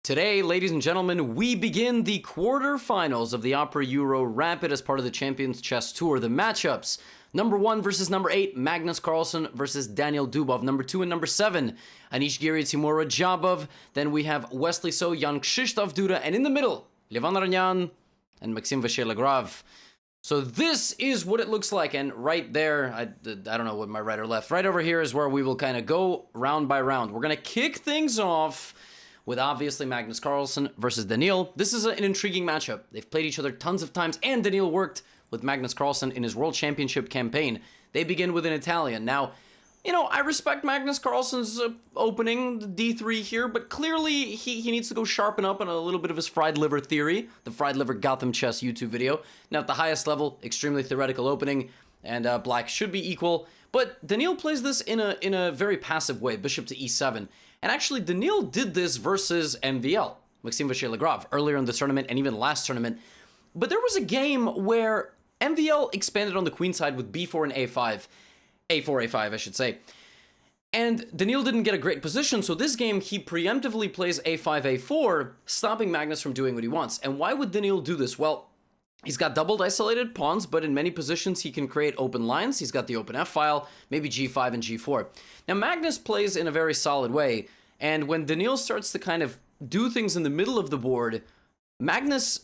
Today, ladies and gentlemen, we begin the quarterfinals of the Opera Euro Rapid as part of the Champions Chess Tour. The matchups, number 1 versus number 8, Magnus Carlsen versus Daniel Dubov. Number 2 and number 7, Anish Giri, Timur Jabov. Then we have Wesley So, Jan Krzysztof Duda. And in the middle, Levan Ranyan and Maxime Vachier-Lagrave. So this is what it looks like, and right there, I don't know what my right or left, right over here is where we will kind of go round by round. We're going to kick things off with obviously Magnus Carlsen versus Daniil. This is an intriguing matchup. They've played each other tons of times, and Daniil worked with Magnus Carlsen in his World Championship campaign. They begin with an Italian. Now, you know, I respect Magnus Carlsen's opening, D3 here, but clearly he needs to go sharpen up on a little bit of his fried liver theory, the fried liver GothamChess YouTube video. Now, at the highest level, extremely theoretical opening, and black should be equal, but Daniil plays this in a very passive way, bishop to e7. And actually, Daniil did this versus MVL, Maxime Vachier-Lagrave, earlier in the tournament and even last tournament. But there was a game where MVL expanded on the queen side with b4 and a5. a4, a5, I should say. And Daniil didn't get a great position, so this game he preemptively plays a5, a4, stopping Magnus from doing what he wants. And why would Daniil do this? Well, he's got doubled isolated pawns, but in many positions he can create open lines. He's got the open f-file, maybe g5 and g4. Now, Magnus plays in a very solid way, and when Daniil starts to kind of do things in the middle of the board, Magnus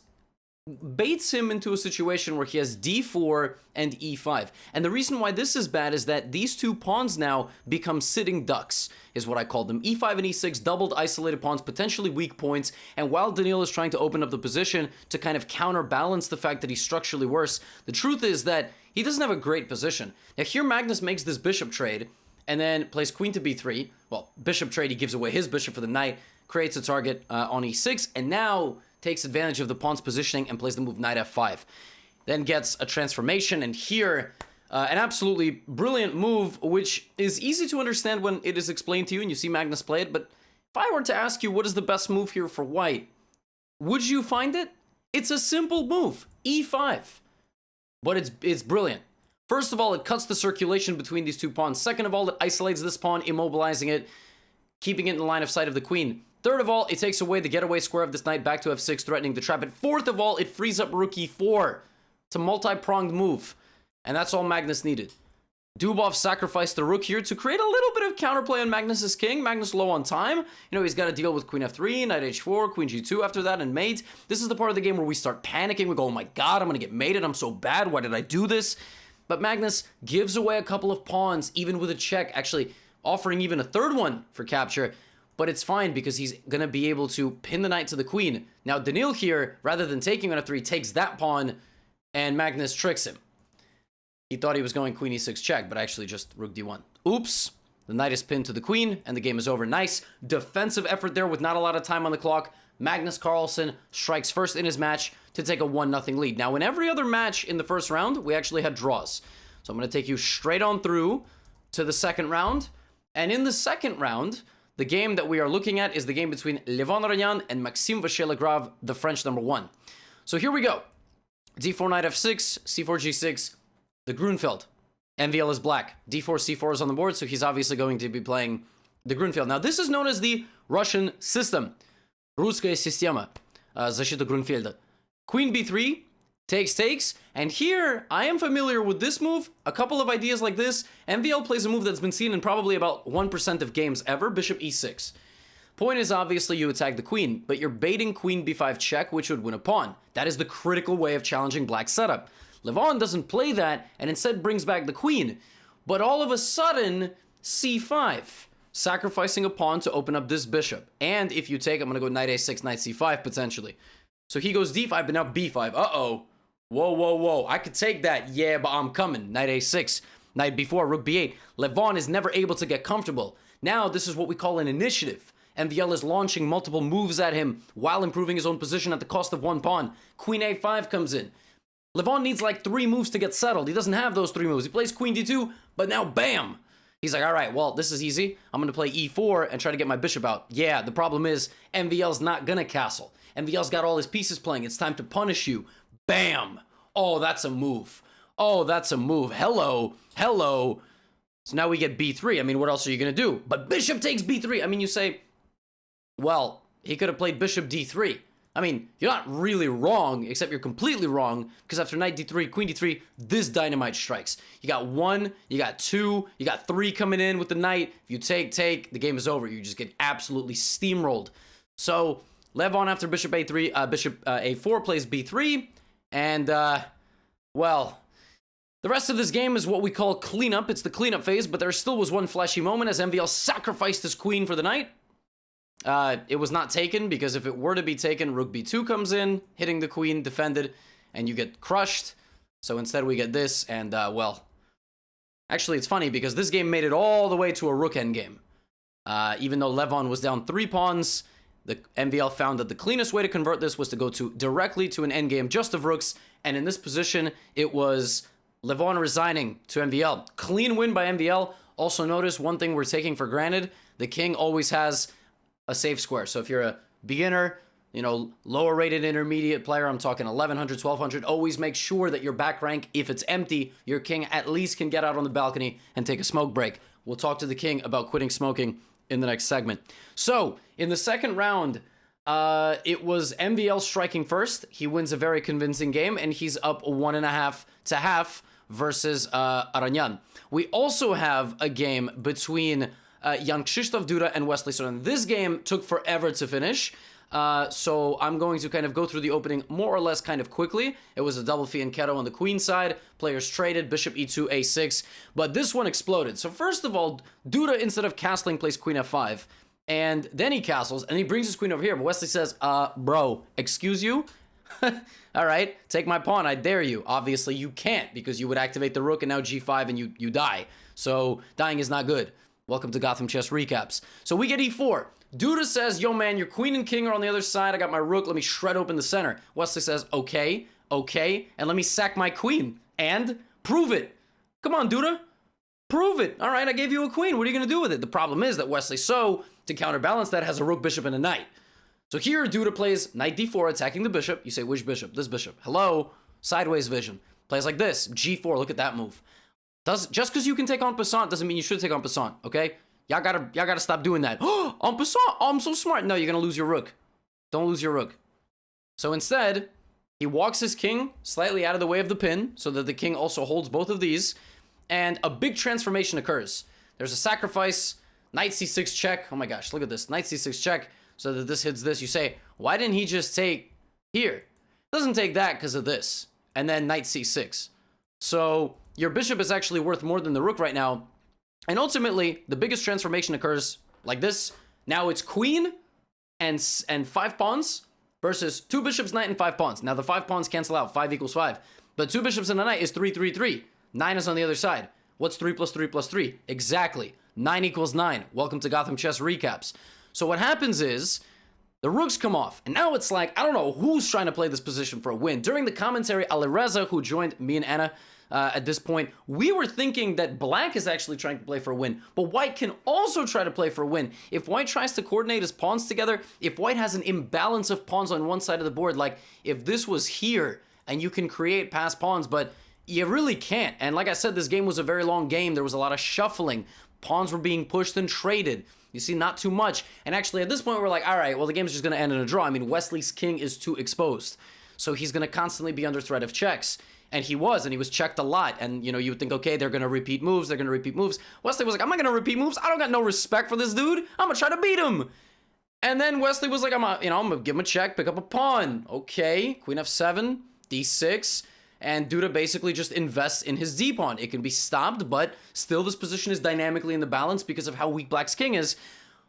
baits him into a situation where he has d4 and e5. And the reason why this is bad is that these two pawns now become sitting ducks, is what I call them. e5 and e6, doubled isolated pawns, potentially weak points, and while Daniil is trying to open up the position to kind of counterbalance the fact that he's structurally worse, the truth is that he doesn't have a great position. Now here Magnus makes this bishop trade, and then plays queen to b3. Well, bishop trade, he gives away his bishop for the knight, creates a target on e6, and now takes advantage of the pawn's positioning and plays the move knight f5. Then gets a transformation, and here, an absolutely brilliant move, which is easy to understand when it is explained to you and you see Magnus play it, but if I were to ask you what is the best move here for white, would you find it? It's a simple move, e5, but it's brilliant. First of all, it cuts the circulation between these two pawns. Second of all, it isolates this pawn, immobilizing it, keeping it in the line of sight of the queen. Third of all, it takes away the getaway square of this knight back to f6, threatening to trap it. Fourth of all, it frees up rook e4. It's a multi-pronged move, and that's all Magnus needed. Dubov sacrificed the rook here to create a little bit of counterplay on Magnus's king. Magnus low on time. You know, he's got to deal with queen f3, knight h4, queen g2 after that, and mate. This is the part of the game where we start panicking. We go, oh my god, I'm going to get mated. I'm so bad. Why did I do this? But Magnus gives away a couple of pawns, even with a check, actually offering even a third one for capture. But it's fine because he's going to be able to pin the knight to the queen. Now, Daniil here, rather than taking on f3, takes that pawn, and Magnus tricks him. He thought he was going queen e6 check, but actually just rook d1. Oops. The knight is pinned to the queen, and the game is over. Nice defensive effort there with not a lot of time on the clock. Magnus Carlsen strikes first in his match to take a 1-0 lead. Now, in every other match in the first round, we actually had draws. So I'm going to take you straight on through to the second round. And in the second round, the game that we are looking at is the game between Levan Ranyan and Maxime Vachier-Lagrave, the French number 1. So here we go. d4 knight f6, c4 g6, the Grunfeld. MVL is black. d4 c4 is on the board, so he's obviously going to be playing the Grunfeld. Now, this is known as the Russian system. Русская система. Защита Grunfelda. Queen b3, takes, and here, I am familiar with this move, a couple of ideas like this. MVL plays a move that's been seen in probably about 1% of games ever, bishop e6. Point is, obviously, you attack the queen, but you're baiting queen b5 check, which would win a pawn. That is the critical way of challenging black's setup. Levan doesn't play that, and instead brings back the queen. But all of a sudden, c5. Sacrificing a pawn to open up this bishop. And if you take, I'm going to go knight a6, knight c5, potentially. So he goes d5, but now b5. Uh-oh. Whoa. I could take that. Yeah, but I'm coming. Knight a6, knight b4, rook b8. Levan is never able to get comfortable. Now, this is what we call an initiative. MVL is launching multiple moves at him while improving his own position at the cost of one pawn. Queen a5 comes in. Levan needs like 3 moves to get settled. He doesn't have those 3 moves. He plays queen d2, but now bam! He's like, all right, well, this is easy. I'm going to play e4 and try to get my bishop out. Yeah, the problem is MVL's not going to castle. MVL's got all his pieces playing. It's time to punish you. Bam! Oh, that's a move. Hello. So now we get b3. I mean, what else are you going to do? But bishop takes b3. I mean, you say, well, he could have played bishop d3. I mean, you're not really wrong, except you're completely wrong, because after knight d3, queen d3, this dynamite strikes. You got 1, you got 2, you got 3 coming in with the knight. If you take, the game is over. You just get absolutely steamrolled. So, Levon after bishop a3, bishop a4 plays b3, and, well, the rest of this game is what we call cleanup. It's the cleanup phase, but there still was one flashy moment as MVL sacrificed his queen for the knight. It was not taken, because if it were to be taken, rook b2 comes in, hitting the queen, defended, and you get crushed. So instead we get this, and, well, actually it's funny, because this game made it all the way to a rook endgame. Even though Levon was down 3 pawns, the MVL found that the cleanest way to convert this was to go directly to an endgame just of rooks, and in this position, it was Levon resigning to MVL. Clean win by MVL. Also notice one thing we're taking for granted, the king always has a safe square. So if you're a beginner, you know, lower rated intermediate player, I'm talking 1100, 1200, always make sure that your back rank, if it's empty, your king at least can get out on the balcony and take a smoke break. We'll talk to the king about quitting smoking in the next segment. So in the second round, it was MVL striking first. He wins a very convincing game, and he's up 1.5 to half versus Aranyan. We also have a game between Jan Krzysztof Duda and Wesley So. And this game took forever to finish. So I'm going to kind of go through the opening more or less kind of quickly. It was a double fianchetto on the queen side. Players traded, bishop e2, a6. But this one exploded. So first of all, Duda, instead of castling, plays queen f5. And then he castles, and he brings his queen over here. But Wesley says, bro, excuse you? All right, take my pawn, I dare you. Obviously, you can't, because you would activate the rook, and now g5, and you die. So dying is not good. Welcome to Gotham Chess Recaps. So we get e4. Duda says, yo man, your queen and king are on the other side. I got my rook. Let me shred open the center. Wesley says, okay, and let me sack my queen. And prove it. Come on, Duda. Prove it. All right, I gave you a queen. What are you going to do with it? The problem is that Wesley So, to counterbalance that, has a rook, bishop, and a knight. So here, Duda plays knight d4, attacking the bishop. You say, which bishop? This bishop. Hello? Sideways vision. Plays like this. g4. Look at that move. Just because you can take en passant doesn't mean you should take en passant, okay? Y'all gotta stop doing that. Oh, en passant! Oh, I'm so smart. No, you're gonna lose your rook. Don't lose your rook. So instead, he walks his king slightly out of the way of the pin, so that the king also holds both of these, and a big transformation occurs. There's a sacrifice, knight c6 check. Oh my gosh, look at this. Knight c6 check, so that this hits this. You say, why didn't he just take here? Doesn't take that because of this. And then knight c6. So your bishop is actually worth more than the rook right now. And ultimately, the biggest transformation occurs like this. Now it's queen and 5 pawns versus 2 bishops, knight, and 5 pawns. Now the 5 pawns cancel out. 5 equals 5. But 2 bishops and a knight is 3, 3, 3. 9 is on the other side. What's 3 plus 3 plus 3? Exactly. 9 equals 9. Welcome to Gotham Chess Recaps. So what happens is, the rooks come off, and now it's like, I don't know who's trying to play this position for a win. During the commentary, Alireza, who joined me and Anna at this point, we were thinking that black is actually trying to play for a win, but white can also try to play for a win. If white tries to coordinate his pawns together, if white has an imbalance of pawns on one side of the board, like if this was here, and you can create passed pawns, but you really can't. And like I said, this game was a very long game. There was a lot of shuffling. Pawns were being pushed and traded. You see, not too much. And actually, at this point, we're like, all right, well, the game's just going to end in a draw. I mean, Wesley's king is too exposed. So he's going to constantly be under threat of checks. And he was checked a lot. And, you know, you would think, okay, they're going to repeat moves. They're going to repeat moves. Wesley was like, I'm not going to repeat moves. I don't got no respect for this dude. I'm going to try to beat him. And then Wesley was like, I'm going to give him a check, pick up a pawn. Okay, queen f7, d6. And Duda basically just invests in his d-pawn. It can be stopped, but still this position is dynamically in the balance because of how weak black's king is,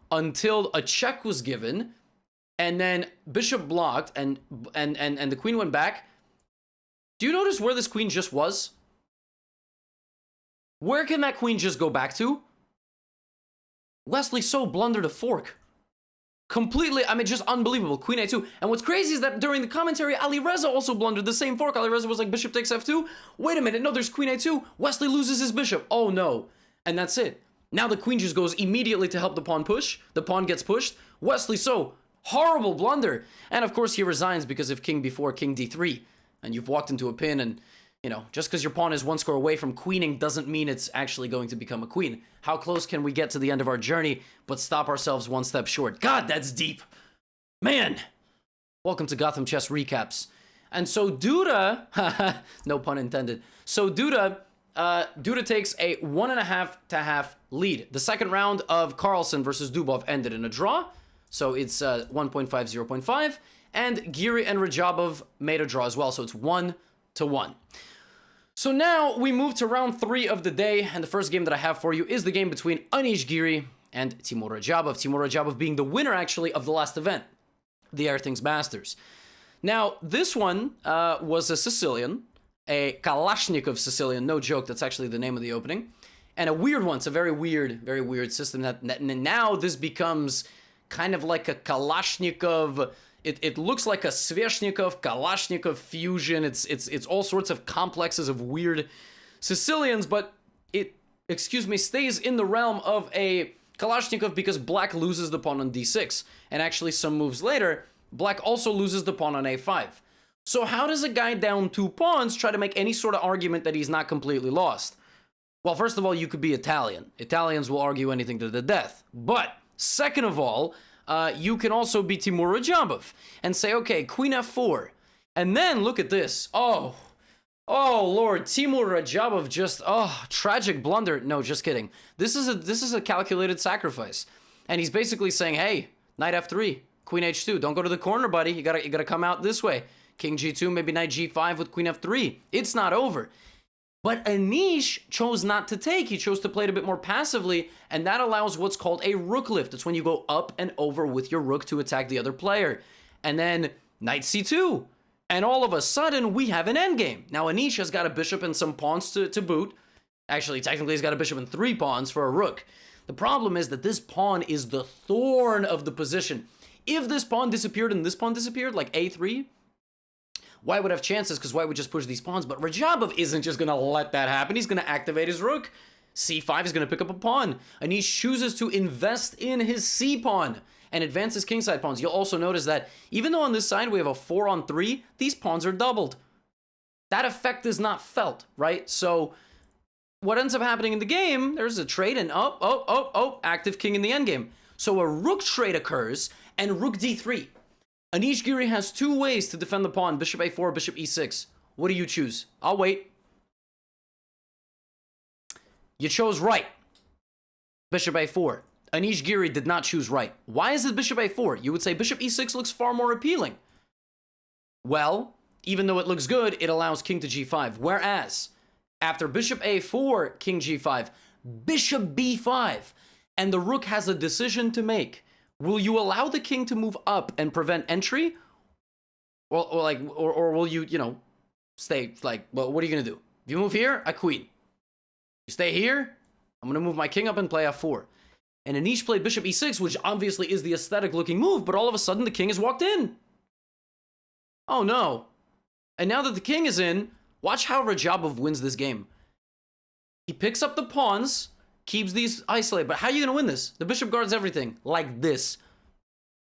until a check was given, and then bishop blocked, and the queen went back. Do you notice where this queen just was? Where can that queen just go back to? Wesley So blundered a fork. Completely, I mean, just unbelievable. Queen a2. And what's crazy is that during the commentary, Alireza also blundered the same fork. Alireza was like, bishop takes f2. Wait a minute, no, there's queen a2. Wesley loses his bishop. Oh, no. And that's it. Now the queen just goes immediately to help the pawn push. The pawn gets pushed. Wesley So, horrible blunder. And of course, he resigns because of king b4, king d3. And you've walked into a pin, and, you know, just because your pawn is one square away from queening doesn't mean it's actually going to become a queen. How close can we get to the end of our journey, but stop ourselves one step short? God, that's deep. Man, welcome to Gotham Chess Recaps. And so Duda, no pun intended. So Duda takes a 1.5-1/2 lead. The second round of Carlsen versus Dubov ended in a draw. So it's 1.5, 0.5. And Giri and Rajabov made a draw as well. So it's 1-1. So now we move to round 3 of the day. And the first game that I have for you is the game between Anish Giri and Timur Rajabov. Timur Rajabov being the winner, actually, of the last event, the Everything's Masters. Now, this one was a Sicilian, a Kalashnikov Sicilian, no joke, that's actually the name of the opening, and a weird one. It's a very weird system. That now this becomes kind of like a Kalashnikov. It looks like a Sveshnikov Kalashnikov fusion. It's all sorts of complexes of weird Sicilians, but it, stays in the realm of a Kalashnikov because black loses the pawn on d6, and actually some moves later, black also loses the pawn on a5. So how does a guy down 2 pawns try to make any sort of argument that he's not completely lost? Well, first of all, you could be Italian. Italians will argue anything to the death. But second of all, you can also be Timur Rajabov and say, okay, queen f4. And then look at this. Oh, Lord, Timur Rajabov just, tragic blunder. No, just kidding. This is a calculated sacrifice. And he's basically saying, hey, knight f3. Queen h2, don't go to the corner, buddy. You gotta come out this way. King g2, maybe knight g5 with queen f3. It's not over. But Anish chose not to take. He chose to play it a bit more passively, and that allows what's called a rook lift. It's when you go up and over with your rook to attack the other player. And then knight c2. And all of a sudden, we have an endgame. Now, Anish has got a bishop and some pawns to boot. Actually, technically, he's got a bishop and 3 pawns for a rook. The problem is that this pawn is the thorn of the position. If this pawn disappeared and this pawn disappeared, like a3, White would have chances because White would just push these pawns. But Rajabov isn't just going to let that happen. He's going to activate his rook. c5 is going to pick up a pawn. And he chooses to invest in his c pawn and advance his kingside pawns. You'll also notice that even though on this side we have a 4-on-3, these pawns are doubled. That effect is not felt, right? So what ends up happening in the game, there's a trade and active king in the endgame. So a rook trade occurs and rook d3. Anish Giri has 2 ways to defend the pawn, bishop a4, bishop e6. What do you choose? I'll wait. You chose right. Bishop a4. Anish Giri did not choose right. Why is it bishop a4? You would say bishop e6 looks far more appealing. Well, even though it looks good, it allows king to g5. Whereas, after bishop a4, king g5, bishop b5, and the rook has a decision to make. Will you allow the king to move up and prevent entry? Or will you, stay, well, what are you going to do? If you move here, I queen. You stay here, I'm going to move my king up and play f4. And Anish played bishop e6, which obviously is the aesthetic-looking move, but all of a sudden the king has walked in. Oh, no. And now that the king is in, watch how Rajabov wins this game. He picks up the pawns, keeps these isolated. But how are you going to win this? The bishop guards everything, like this.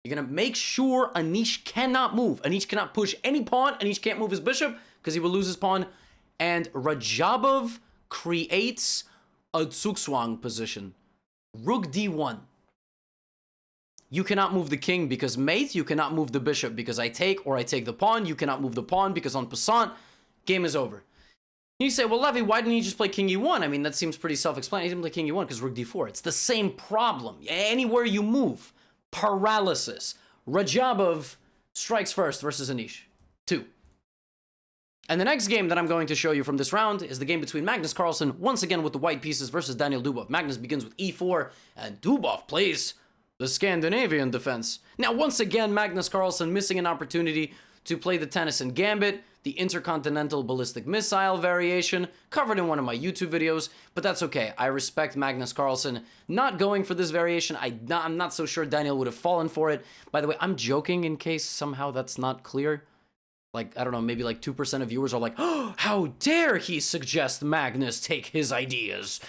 You're going to make sure Anish cannot move. Anish cannot push any pawn. Anish can't move his bishop because he will lose his pawn. And Rajabov creates a zugzwang position. Rook d1. You cannot move the king because mate. You cannot move the bishop because I take the pawn. You cannot move the pawn because en passant, game is over. You say, well, Levy, why didn't you just play king e1? I mean, that seems pretty self-explanatory. He didn't play king e1 because rook d4. It's the same problem. Anywhere you move, paralysis. Rajabov strikes first versus Anish. 2. And the next game that I'm going to show you from this round is the game between Magnus Carlsen, once again with the white pieces, versus Daniel Dubov. Magnus begins with e4, and Dubov plays the Scandinavian defense. Now, once again, Magnus Carlsen missing an opportunity to play the Tennyson Gambit, the intercontinental ballistic missile variation, covered in one of my YouTube videos, but that's okay. I respect Magnus Carlsen not going for this variation. I'm not so sure Daniel would have fallen for it. By the way, I'm joking in case somehow that's not clear. Like, I don't know, maybe like 2% of viewers are like, oh, how dare he suggest Magnus take his ideas?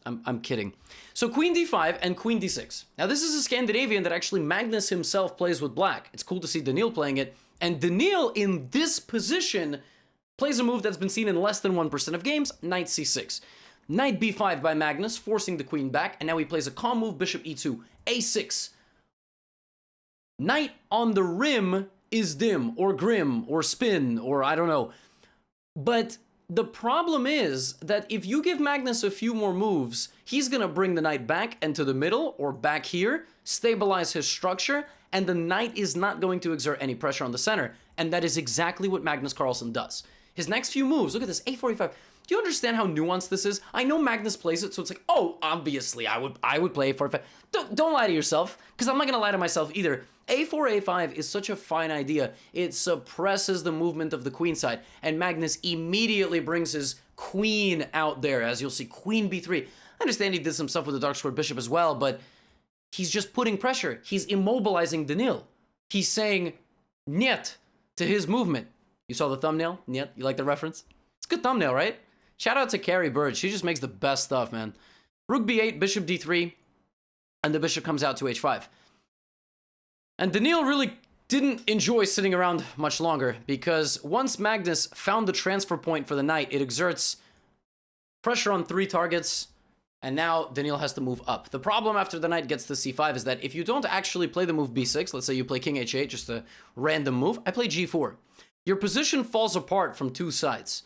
I'm kidding. So queen d5 and queen d6. Now this is a Scandinavian that actually Magnus himself plays with black. It's cool to see Daniil playing it. And Daniil in this position plays a move that's been seen in less than 1% of games, knight c6. Knight b5 by Magnus, forcing the queen back. And now he plays a calm move, bishop e2, a6. Knight on the rim is dim, or grim, or spin, or I don't know. But the problem is that if you give Magnus a few more moves, he's gonna bring the knight back into the middle, or back here, stabilize his structure, and the knight is not going to exert any pressure on the center. And that is exactly what Magnus Carlsen does. His next few moves, look at this, a45. Do you understand how nuanced this is? I know Magnus plays it, so it's like, oh, obviously, I would play a4, a5. Don't lie to yourself, because I'm not gonna lie to myself either. a4, a5 is such a fine idea. It suppresses the movement of the queen side, and Magnus immediately brings his queen out there, as you'll see, queen b3. I understand he did some stuff with the dark squared bishop as well, but he's just putting pressure. He's immobilizing Danil. He's saying "niet" to his movement. You saw the thumbnail? "Niet"? You like the reference? It's a good thumbnail, right? Shout out to Carrie Bird. She just makes the best stuff, man. Rook b8, bishop d3, and the bishop comes out to h5. And Danil really didn't enjoy sitting around much longer, because once Magnus found the transfer point for the knight, it exerts pressure on 3 targets, and now Danil has to move up. The problem after the knight gets to c5 is that if you don't actually play the move b6, let's say you play king h8, just a random move, I play g4. Your position falls apart from 2 sides.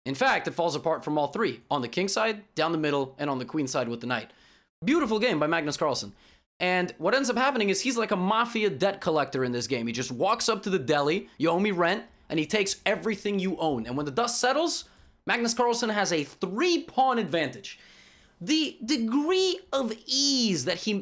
In fact, it falls apart from all 3, on the king side, down the middle, and on the queen side with the knight. Beautiful game by Magnus Carlsen. And what ends up happening is he's like a mafia debt collector in this game. He just walks up to the deli, "You owe me rent," and he takes everything you own. And when the dust settles, Magnus Carlsen has a 3-pawn advantage. The degree of ease that he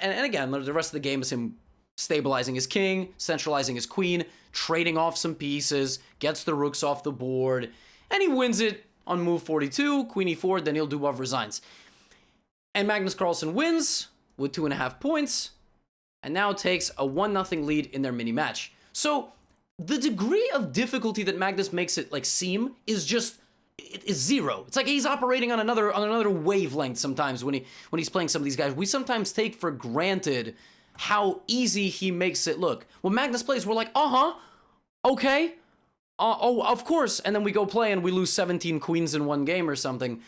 and again, the rest of the game is him stabilizing his king, centralizing his queen, trading off some pieces, gets the rooks off the board, and he wins it on move 42, queen e4, Danil Dubov resigns. And Magnus Carlsen wins with 2.5 points, and now takes a 1-0 lead in their mini-match. So, the degree of difficulty that Magnus makes it like seem is just, it is 0. It's like he's operating on another wavelength sometimes when he's playing some of these guys. We sometimes take for granted how easy he makes it look. When Magnus plays, we're like, okay, oh, of course, and then we go play and we lose 17 queens in one game or something.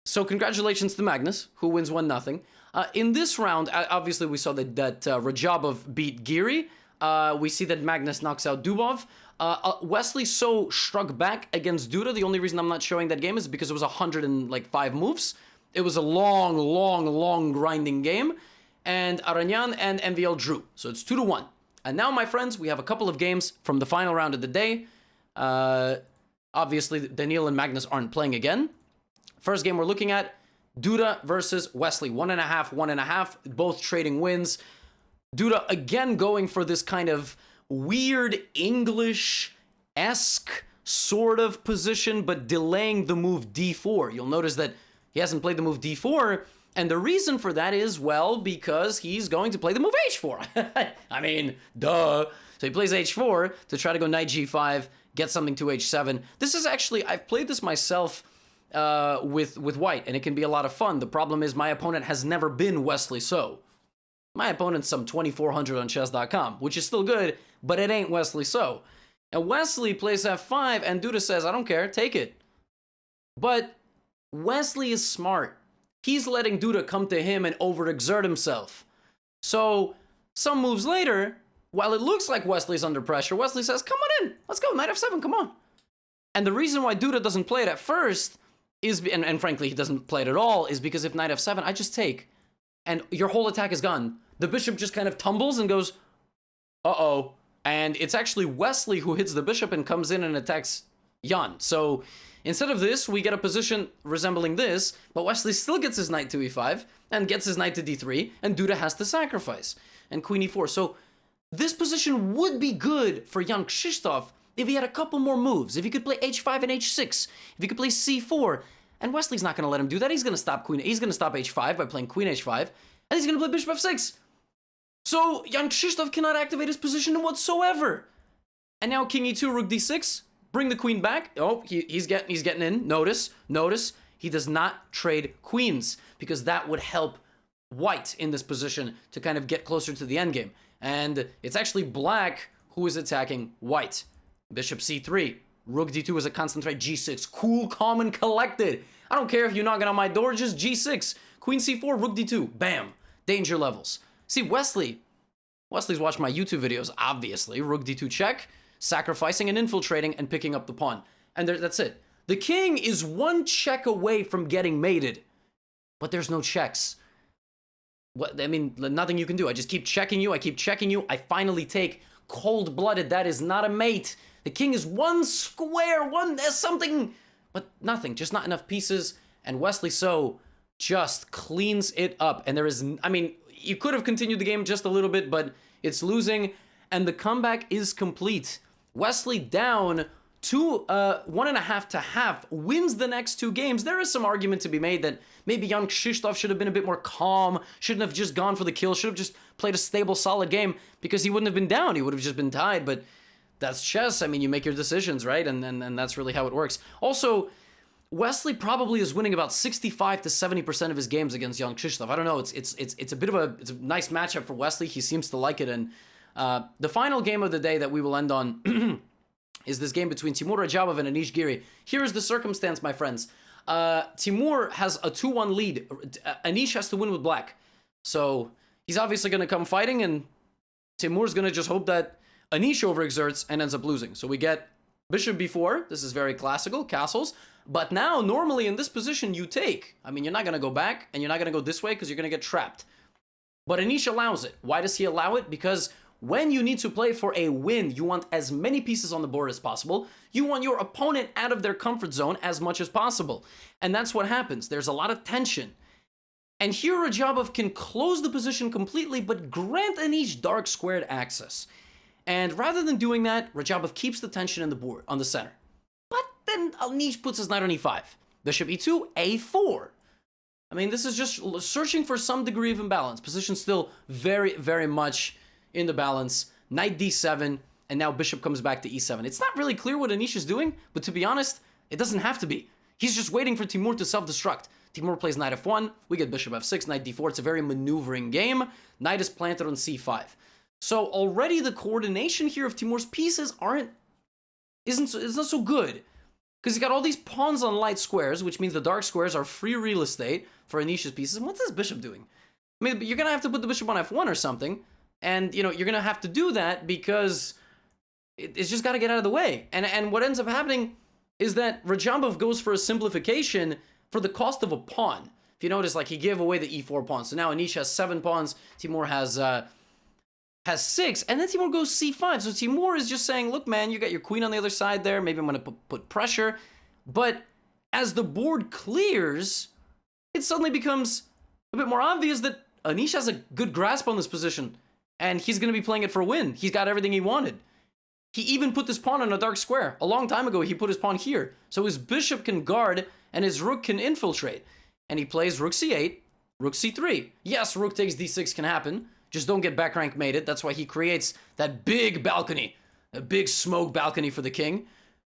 So congratulations to Magnus, who wins 1-0. In this round, obviously we saw that Rajabov beat Giri. We see that Magnus knocks out Dubov. Wesley So struck back against Duda. The only reason I'm not showing that game is because it was 105 moves. It was a long grinding game. And Aranyan and MVL drew. So it's 2-1. And now, my friends, we have a couple of games from the final round of the day. Obviously, Danil and Magnus aren't playing again. First game we're looking at, Duda versus Wesley. 1.5, both trading wins. Duda again going for this kind of weird English-esque sort of position, but delaying the move d4. You'll notice that he hasn't played the move d4, and the reason for that is, well, because he's going to play the move h4. I mean, duh. So he plays h4 to try to go knight g5, get something to h7. This is actually, I've played this myself with white, and it can be a lot of fun. The problem is my opponent has never been Wesley So. My opponent's some 2400 on chess.com, which is still good, but it ain't Wesley So. And Wesley plays f5, and Duda says, I don't care, take it. But Wesley is smart. He's letting Duda come to him and overexert himself. So, some moves later, while it looks like Wesley's under pressure, Wesley says, come on in, let's go, knight f7, come on. And the reason why Duda doesn't play it at first is, and frankly, he doesn't play it at all, is because if knight f7, I just take, and your whole attack is gone. The bishop just kind of tumbles and goes, uh-oh. And it's actually Wesley who hits the bishop and comes in and attacks Jan. So instead of this, we get a position resembling this, but Wesley still gets his knight to e5 and gets his knight to d3, and Duda has to sacrifice. And queen e4. So this position would be good for Jan Krzysztof if he had a couple more moves. If he could play h5 and h6. If he could play c4. And Wesley's not going to let him do that. He's going to stop h5 by playing queen h5. And he's going to play bishop f6. So Jan Krzysztof cannot activate his position whatsoever. And now king e2, rook d6. Bring the queen back. Oh, he's getting in. Notice. He does not trade queens, because that would help white in this position to kind of get closer to the endgame. And it's actually black who is attacking white. Bishop c3. Rook d2 is a constant threat. g6. Cool, calm, and collected. I don't care if you're knocking on my door, just g6. Queen c4, rook d2. Bam. Danger levels. See, Wesley, Wesley's watched my YouTube videos, obviously. Rook d2 check, sacrificing and infiltrating and picking up the pawn. And that's it. The king is one check away from getting mated, but there's no checks. What, I mean, nothing you can do. I just keep checking you. I keep checking you. I finally take cold-blooded. That is not a mate. The king is one square, there's something, but nothing. Just not enough pieces. And Wesley So just cleans it up. And there is, I mean, you could have continued the game just a little bit, but it's losing. And the comeback is complete. Wesley down to 1.5 to half, wins the next 2 games. There is some argument to be made that maybe Jan Krzysztof should have been a bit more calm, shouldn't have just gone for the kill, should have just played a stable, solid game, because he wouldn't have been down, he would have just been tied. But that's chess. I mean, you make your decisions, right? And that's really how it works. Also, Wesley probably is winning about 65 to 70% of his games against Jan Krzysztof. I don't know, it's a bit of it's a nice matchup for Wesley. He seems to like it. And the final game of the day that we will end on is this game between Timur Rajabov and Anish Giri. Here is the circumstance, my friends. Timur has a 2-1 lead. Anish has to win with black. So he's obviously going to come fighting, and Timur's going to just hope that Anish overexerts and ends up losing. So we get bishop b4. This is very classical, castles. But now, normally in this position, you take. I mean, you're not going to go back, and you're not going to go this way because you're going to get trapped. But Anish allows it. Why does he allow it? Because when you need to play for a win, you want as many pieces on the board as possible. You want your opponent out of their comfort zone as much as possible. And that's what happens. There's a lot of tension. And here Rajabov can close the position completely, but grant Anish dark squared access. And rather than doing that, Rajabov keeps the tension in the board, on the center. But then Anish puts his knight on e5. Bishop e2, a4. I mean, this is just searching for some degree of imbalance. Position still very, very much in the balance. Knight d7, and now bishop comes back to e7. It's not really clear what Anish is doing, but to be honest, it doesn't have to be. He's just waiting for Timur to self-destruct. Timur plays knight f1, we get bishop f6, knight d4. It's a very maneuvering game. Knight is planted on c5. So already the coordination here of Timur's pieces it's not so good. Because he's got all these pawns on light squares, which means the dark squares are free real estate for Anish's pieces. And what's this bishop doing? I mean, you're going to have to put the bishop on f1 or something. And, you know, you're going to have to do that because it's just got to get out of the way. And what ends up happening is that Rajabov goes for a simplification for the cost of a pawn. If you notice, like, he gave away the e4 pawn. So now Anish has 7 pawns. Timur has 6. And then Timur goes c5. So Timur is just saying, look, man, you got your queen on the other side there. Maybe I'm going to put pressure. But as the board clears, it suddenly becomes a bit more obvious that Anish has a good grasp on this position. And he's going to be playing it for a win. He's got everything he wanted. He even put this pawn on a dark square. A long time ago, he put his pawn here. So his bishop can guard and his rook can infiltrate. And he plays rook c8, rook c3. Yes, rook takes d6 can happen. Just don't get back rank mated. That's why he creates that big balcony. A big smoke balcony for the king.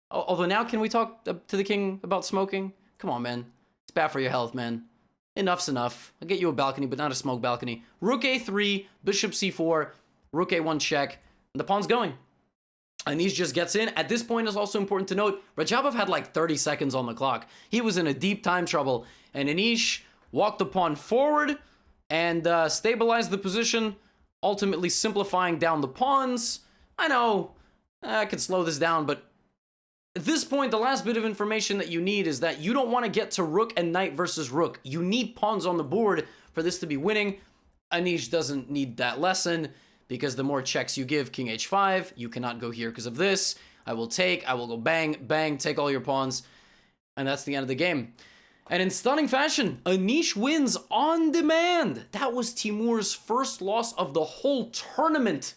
Although now, can we talk to the king about smoking? Come on, man. It's bad for your health, man. Enough's enough. I'll get you a balcony, but not a smoke balcony. Rook a3, bishop c4, rook a1 check, and the pawn's going. Anish just gets in. At this point, it's also important to note, Rajabov had like 30 seconds on the clock. He was in a deep time trouble, and Anish walked the pawn forward and stabilized the position, ultimately simplifying down the pawns. I know, I could slow this down, but at this point, the last bit of information that you need is that you don't want to get to rook and knight versus rook. You need pawns on the board for this to be winning. Anish doesn't need that lesson because the more checks you give, king h5, you cannot go here because of this. I will go bang, bang, take all your pawns, and that's the end of the game. And in stunning fashion, Anish wins on demand. That was Timur's first loss of the whole tournament.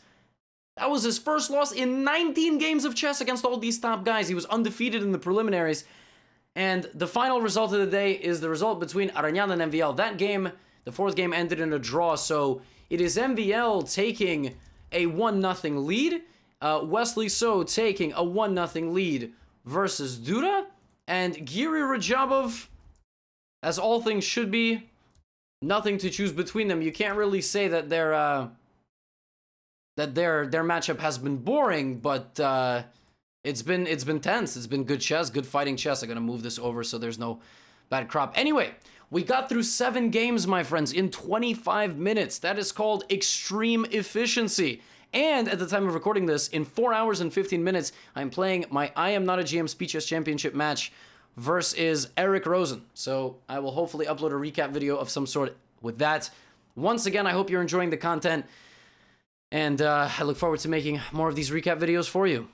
That was his first loss in 19 games of chess against all these top guys. He was undefeated in the preliminaries. And the final result of the day is the result between Aranyana and MVL. That game, the 4th game, ended in a draw. So it is MVL taking a 1-0 lead. Wesley So taking a 1-0 lead versus Duda. And Giri Rajabov, as all things should be, nothing to choose between them. You can't really say that their matchup has been boring, but it's been tense. It's been good chess, good fighting chess. I'm gonna move this over so there's no bad crop. Anyway, We got through 7 games, my friends, in 25 minutes. That is called extreme efficiency. And at the time of recording this, in 4 hours and 15 minutes, I'm playing my I Am Not a GM Speed Chess Championship match versus Eric Rosen. So I will hopefully upload a recap video of some sort with that. Once again, I hope you're enjoying the content, and I look forward to making more of these recap videos for you.